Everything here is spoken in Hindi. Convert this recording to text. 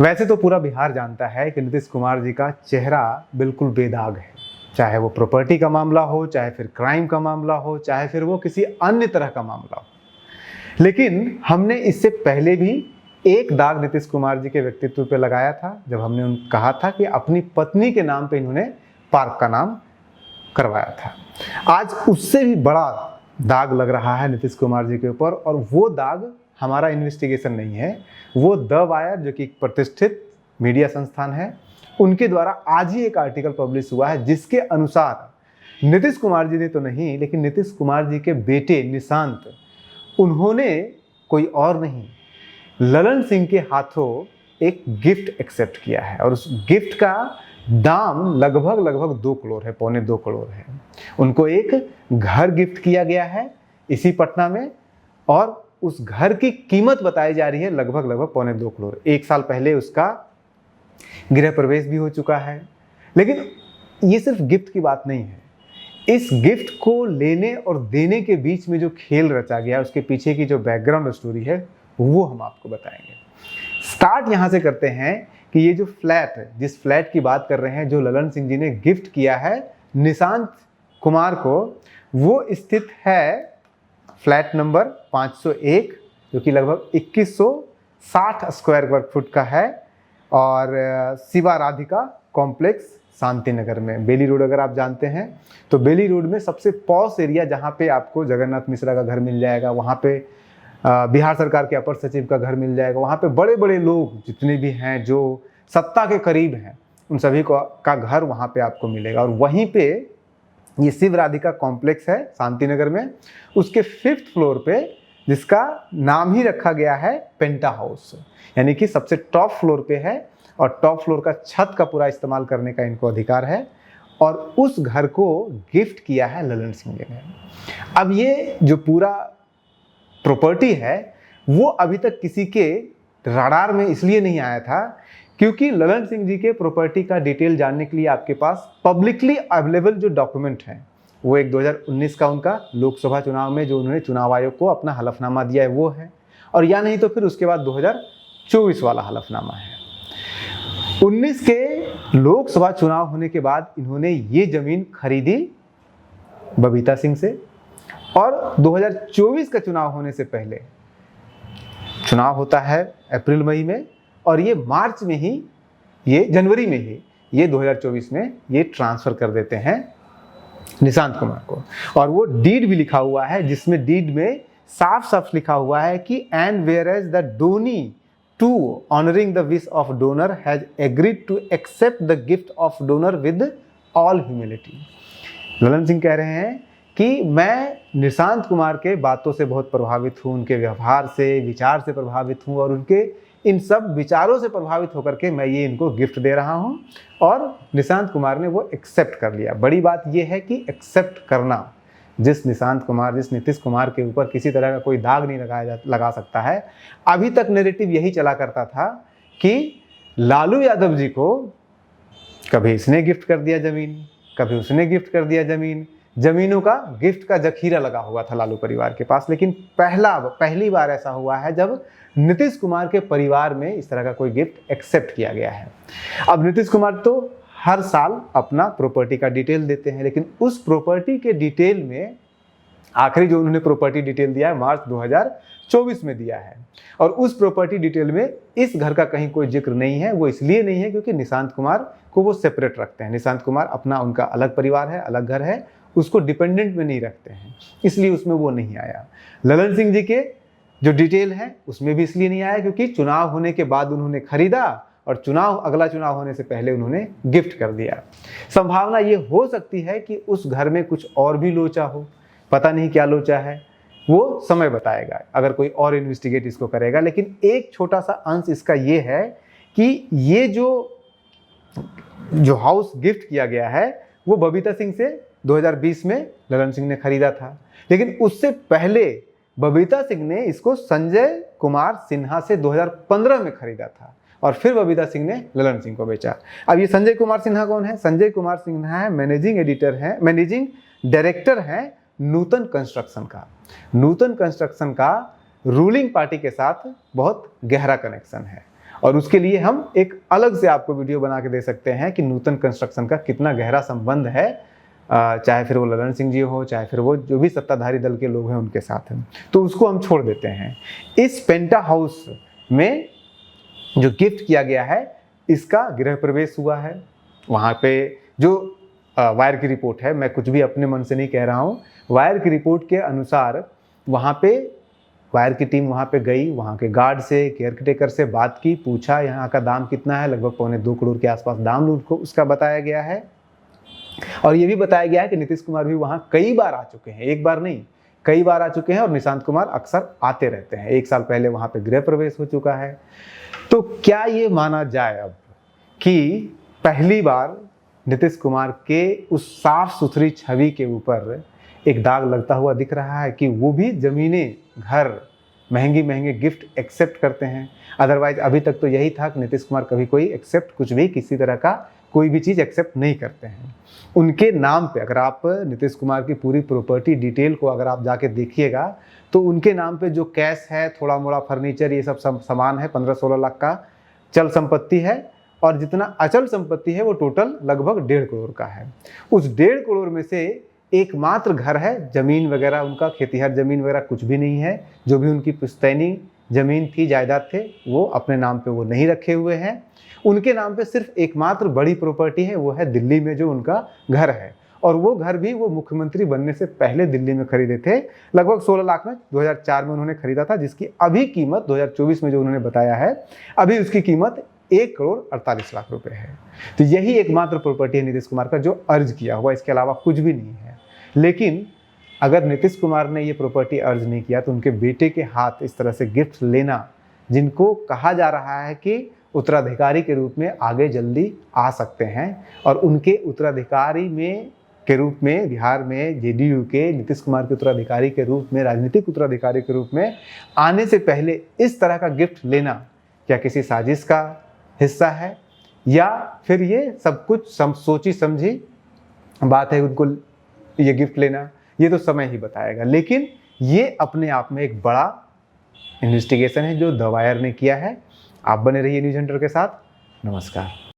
वैसे तो पूरा बिहार जानता है कि नीतीश कुमार जी का चेहरा बिल्कुल बेदाग है, चाहे वो प्रॉपर्टी का मामला हो, चाहे फिर क्राइम का मामला हो, चाहे फिर वो किसी अन्य तरह का मामला हो। लेकिन हमने इससे पहले भी एक दाग नीतीश कुमार जी के व्यक्तित्व पे लगाया था, जब हमने कहा था कि अपनी पत्नी के नाम पे इन्होंने पार्क का नाम करवाया था। आज उससे भी बड़ा दाग लग रहा है नीतीश कुमार जी के ऊपर, और वो दाग हमारा इन्वेस्टिगेशन नहीं है, वो द वायर जो कि एक प्रतिष्ठित मीडिया संस्थान है, उनके द्वारा आज ही एक आर्टिकल पब्लिश हुआ है, जिसके अनुसार नीतीश कुमार जी ने तो नहीं, लेकिन नीतीश कुमार जी के बेटे निशांत, उन्होंने कोई और नहीं, ललन सिंह के हाथों एक गिफ्ट एक्सेप्ट किया है, और उस गिफ्ट का दाम लगभग 2 करोड़ है, पौने 2 करोड़ है। उनको एक घर गिफ्ट किया गया है इसी पटना में, और उस घर की कीमत बताई जा रही है लगभग पौने 2 करोड़। 1 साल पहले उसका गृह प्रवेश भी हो चुका है। लेकिन ये सिर्फ गिफ्ट की बात नहीं है, इस गिफ्ट को लेने और देने के बीच में जो खेल रचा गया, उसके पीछे की जो बैकग्राउंड स्टोरी है, वो हम आपको बताएंगे। स्टार्ट यहाँ से करते हैं कि ये जो फ्लैट है, जिस फ्लैट की बात कर रहे हैं, जो ललन सिंह जी ने गिफ्ट किया है निशांत कुमार को, वो स्थित है फ्लैट नंबर 501, जो कि लगभग 2160 स्क्वायर वर्ग फुट का है, और शिवा राधिका कॉम्प्लेक्स शांति नगर में। बेली रोड अगर आप जानते हैं तो बेली रोड में सबसे पॉश एरिया, जहाँ पे आपको जगन्नाथ मिश्रा का घर मिल जाएगा, वहाँ पे बिहार सरकार के अपर सचिव का घर मिल जाएगा, वहाँ पे बड़े बड़े लोग जितने भी हैं जो सत्ता के करीब हैं, उन सभी का घर वहाँ पे आपको मिलेगा। और वहीं पे ये शिव राधिका कॉम्प्लेक्स है शांति नगर में, उसके 5th फ्लोर पे, जिसका नाम ही रखा गया है पेंटा हाउस, यानी कि सबसे टॉप फ्लोर पे है, और टॉप फ्लोर का छत का पूरा इस्तेमाल करने का इनको अधिकार है, और उस घर को गिफ्ट किया है ललन सिंह जी ने। अब ये जो पूरा प्रॉपर्टी है, वो अभी तक किसी के रडार में इसलिए नहीं आया था क्योंकि ललन सिंह जी के प्रॉपर्टी का डिटेल जानने के लिए आपके पास पब्लिकली अवेलेबल जो डॉक्यूमेंट है, वो एक 2019 का उनका लोकसभा चुनाव में जो उन्होंने चुनाव आयोग को अपना हलफनामा दिया है वो है, और या नहीं तो फिर उसके बाद 2024 वाला हलफनामा है। 19 के लोकसभा चुनाव होने के बाद इन्होंने ये जमीन खरीदी बबीता सिंह से, और 2024 का चुनाव होने से पहले, चुनाव होता है अप्रैल मई में, और ये मार्च में ही, ये जनवरी में ही, ये 2024 में ये ट्रांसफर कर देते हैं निशांत कुमार को। और वो डीड भी लिखा हुआ है, जिसमें डीड में साफ साफ लिखा हुआ है कि and whereas the donee to honouring the wish of donor has agreed to accept the gift of donor with all humility. Lalan Singh कह रहे हैं कि मैं निशांत कुमार के बातों से बहुत प्रभावित हूँ, उनके व्यवहार से, विचार से प्रभावित हूँ, और उनके इन सब विचारों से प्रभावित होकर के मैं ये इनको गिफ्ट दे रहा हूँ, और निशांत कुमार ने वो एक्सेप्ट कर लिया। बड़ी बात ये है कि एक्सेप्ट करना, जिस नीतीश कुमार के ऊपर किसी तरह का कोई दाग नहीं लगा सकता है। अभी तक नैरेटिव यही चला करता था कि लालू यादव जी को कभी इसने गिफ्ट कर दिया ज़मीन, कभी उसने गिफ्ट कर दिया ज़मीन, ज़मीनों का गिफ्ट का जखीरा लगा हुआ था लालू परिवार के पास। लेकिन पहली बार ऐसा हुआ है जब नीतीश कुमार के परिवार में इस तरह का कोई गिफ्ट एक्सेप्ट किया गया है। अब नीतीश कुमार तो हर साल अपना प्रॉपर्टी का डिटेल देते हैं, लेकिन उस प्रॉपर्टी के डिटेल में आखिरी जो उन्होंने प्रॉपर्टी डिटेल दिया है मार्च 2024 में दिया है, और उस प्रॉपर्टी डिटेल में इस घर का कहीं कोई जिक्र नहीं है। वो इसलिए नहीं है क्योंकि निशांत कुमार को वो सेपरेट रखते हैं। निशांत कुमार अपना, उनका अलग परिवार है, अलग घर है, उसको डिपेंडेंट में नहीं रखते हैं, इसलिए उसमें वो नहीं आया। ललन सिंह जी के जो डिटेल है उसमें भी इसलिए नहीं आया क्योंकि चुनाव होने के बाद उन्होंने खरीदा, और अगला चुनाव होने से पहले उन्होंने गिफ्ट कर दिया। संभावना ये हो सकती है कि उस घर में कुछ और भी लोचा हो, पता नहीं क्या लोचा है, वो समय बताएगा अगर कोई और इन्वेस्टिगेट इसको करेगा। लेकिन एक छोटा सा अंश इसका ये है कि ये जो हाउस गिफ्ट किया गया है वो बबीता सिंह से 2020 में ललन सिंह ने खरीदा था, लेकिन उससे पहले बबीता सिंह ने इसको संजय कुमार सिन्हा से 2015 में खरीदा था, और फिर बबीता सिंह ने ललन सिंह को बेचा। अब ये संजय कुमार सिन्हा कौन है? संजय कुमार सिन्हा है मैनेजिंग डायरेक्टर है नूतन कंस्ट्रक्शन का। नूतन कंस्ट्रक्शन का रूलिंग पार्टी के साथ बहुत गहरा कनेक्शन है, और उसके लिए हम एक अलग से आपको वीडियो बना के दे सकते हैं कि नूतन कंस्ट्रक्शन का कितना गहरा संबंध है, चाहे फिर वो ललन सिंह जी हो, चाहे फिर वो जो भी सत्ताधारी दल के लोग हैं उनके साथ हैं, तो उसको हम छोड़ देते हैं। इस पेंटा हाउस में जो गिफ्ट किया गया है इसका गृह प्रवेश हुआ है। वहाँ पे जो वायर की रिपोर्ट है, मैं कुछ भी अपने मन से नहीं कह रहा हूँ, वायर की रिपोर्ट के अनुसार वहाँ पे वायर की टीम वहाँ पे गई, वहाँ के गार्ड से, केयरटेकर से बात की, पूछा यहाँ का दाम कितना है, लगभग 2.25 करोड़ के आसपास दाम उनको उसका बताया गया है। और ये भी बताया गया है कि नीतीश कुमार भी वहाँ कई बार आ चुके हैं, एक बार नहीं कई बार आ चुके हैं, और निशांत कुमार अक्सर आते रहते हैं। 1 साल पहले वहाँ पे गृह प्रवेश हो चुका है। तो क्या ये माना जाए अब कि पहली बार नीतीश कुमार के उस साफ सुथरी छवि के ऊपर एक दाग लगता हुआ दिख रहा है कि वो भी ज़मीनें, घर, महंगी महंगे गिफ्ट एक्सेप्ट करते हैं? अदरवाइज अभी तक तो यही था कि नीतीश कुमार कभी कोई एक्सेप्ट कुछ भी किसी तरह का कोई भी चीज़ एक्सेप्ट नहीं करते हैं। उनके नाम पे अगर आप नीतीश कुमार की पूरी प्रॉपर्टी डिटेल को अगर आप जाके देखिएगा तो उनके नाम पे जो कैश है, थोड़ा मोड़ा फर्नीचर, ये सब सामान है, 15-16 लाख का चल संपत्ति है, और जितना अचल संपत्ति है वो टोटल लगभग 1.5 करोड़ का है। उस 1.5 करोड़ में से एकमात्र घर है, ज़मीन वगैरह उनका खेतीहर ज़मीन वगैरह कुछ भी नहीं है। जो भी उनकी पुश्तैनी ज़मीन थी, जायदाद थे, वो अपने नाम पे वो नहीं रखे हुए हैं। उनके नाम पे सिर्फ एकमात्र बड़ी प्रॉपर्टी है, वो है दिल्ली में जो उनका घर है, और वो घर भी वो मुख्यमंत्री बनने से पहले दिल्ली में खरीदे थे। लगभग 16 लाख में 2004 में उन्होंने खरीदा था, जिसकी अभी कीमत 2024 में जो उन्होंने बताया है, अभी उसकी कीमत 1 करोड़ 48 लाख रुपए है। तो यही एकमात्र प्रॉपर्टी है नीतीश कुमार का जो अर्ज किया हुआ, इसके अलावा कुछ भी नहीं है। लेकिन अगर नीतीश कुमार ने ये प्रॉपर्टी अर्ज नहीं किया तो उनके बेटे के हाथ इस तरह से गिफ्ट लेना, जिनको कहा जा रहा है कि उत्तराधिकारी के रूप में आगे जल्दी आ सकते हैं, और उनके उत्तराधिकारी में के रूप में बिहार में जेडीयू के नीतीश कुमार के उत्तराधिकारी के रूप में, राजनीतिक उत्तराधिकारी के रूप में आने से पहले इस तरह का गिफ्ट लेना क्या किसी साजिश का हिस्सा है, या फिर ये सब कुछ सोची समझी बात है उनको ये गिफ्ट लेना? ये तो समय ही बताएगा। लेकिन ये अपने आप में एक बड़ा इन्वेस्टिगेशन है जो द वायर ने किया है। आप बने रहिए न्यूज़ हंटर के साथ। नमस्कार।